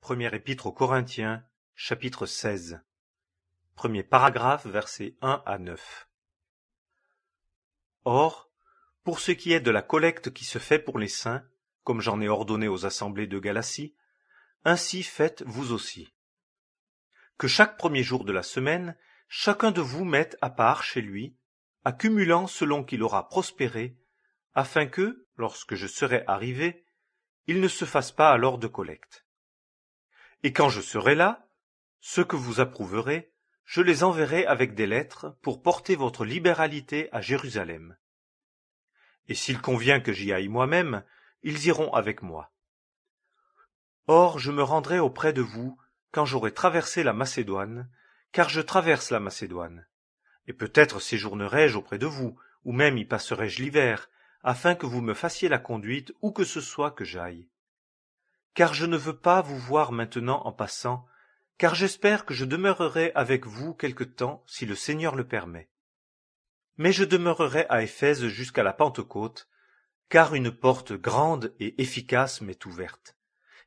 Première épître aux Corinthiens, chapitre 16. Premier paragraphe, versets 1 à 9. Or, pour ce qui est de la collecte qui se fait pour les saints, comme j'en ai ordonné aux assemblées de Galatie, ainsi faites vous aussi. Que chaque premier jour de la semaine, chacun de vous mette à part chez lui, accumulant selon qu'il aura prospéré, afin que, lorsque je serai arrivé, il ne se fasse pas alors de collecte. Et quand je serai là, ceux que vous approuverez, je les enverrai avec des lettres pour porter votre libéralité à Jérusalem. Et s'il convient que j'y aille moi-même, ils iront avec moi. Or, je me rendrai auprès de vous quand j'aurai traversé la Macédoine, car je traverse la Macédoine. Et peut-être séjournerai-je auprès de vous, ou même y passerai-je l'hiver, afin que vous me fassiez la conduite où que ce soit que j'aille. Car je ne veux pas vous voir maintenant en passant, car j'espère que je demeurerai avec vous quelque temps si le Seigneur le permet. Mais je demeurerai à Éphèse jusqu'à la Pentecôte, car une porte grande et efficace m'est ouverte,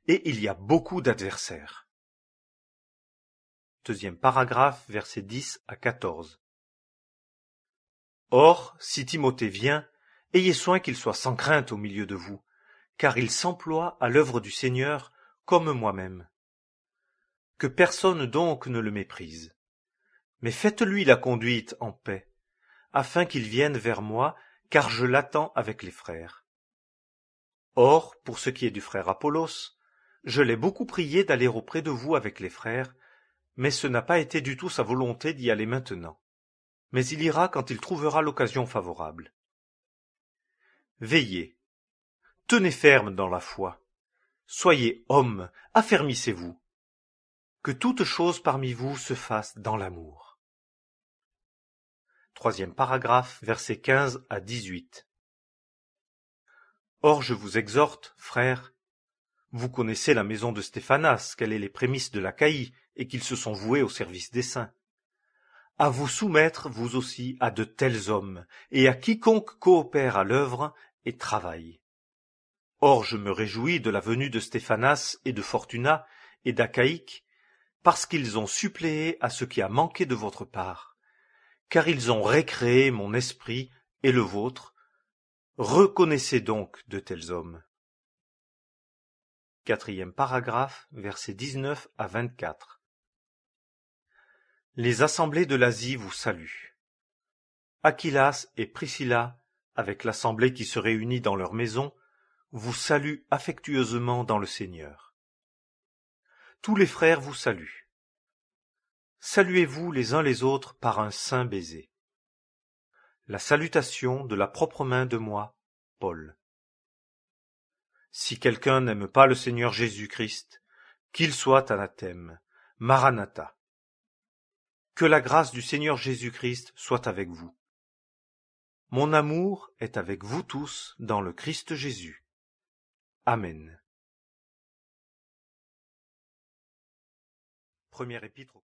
et il y a beaucoup d'adversaires. Deuxième paragraphe, versets 10 à 14. Or, si Timothée vient, ayez soin qu'il soit sans crainte au milieu de vous, car il s'emploie à l'œuvre du Seigneur comme moi-même. Que personne donc ne le méprise, mais faites-lui la conduite en paix, afin qu'il vienne vers moi, car je l'attends avec les frères. Or, pour ce qui est du frère Apollos, je l'ai beaucoup prié d'aller auprès de vous avec les frères, mais ce n'a pas été du tout sa volonté d'y aller maintenant. Mais il ira quand il trouvera l'occasion favorable. Veillez, tenez ferme dans la foi, soyez hommes, affermissez-vous. Que toute chose parmi vous se fasse dans l'amour. Troisième paragraphe, versets 15 à 18. Or je vous exhorte, frères, vous connaissez la maison de Stéphanas, quelles est les prémices de l'Achaïe, et qu'ils se sont voués au service des saints. À vous soumettre, vous aussi, à de tels hommes, et à quiconque coopère à l'œuvre et travaille. Or je me réjouis de la venue de Stéphanas et de Fortuna et d'Achaïque, parce qu'ils ont suppléé à ce qui a manqué de votre part, car ils ont récréé mon esprit et le vôtre. Reconnaissez donc de tels hommes. Quatrième paragraphe, versets 19 à 24. Les assemblées de l'Asie vous saluent. Aquilas et Priscilla, avec l'assemblée qui se réunit dans leur maison, vous saluent affectueusement dans le Seigneur. Tous les frères vous saluent. Saluez-vous les uns les autres par un saint baiser. La salutation de la propre main de moi, Paul. Si quelqu'un n'aime pas le Seigneur Jésus-Christ, qu'il soit anathème. Maranatha. Que la grâce du Seigneur Jésus-Christ soit avec vous. Mon amour est avec vous tous dans le Christ Jésus. Amen. Première épître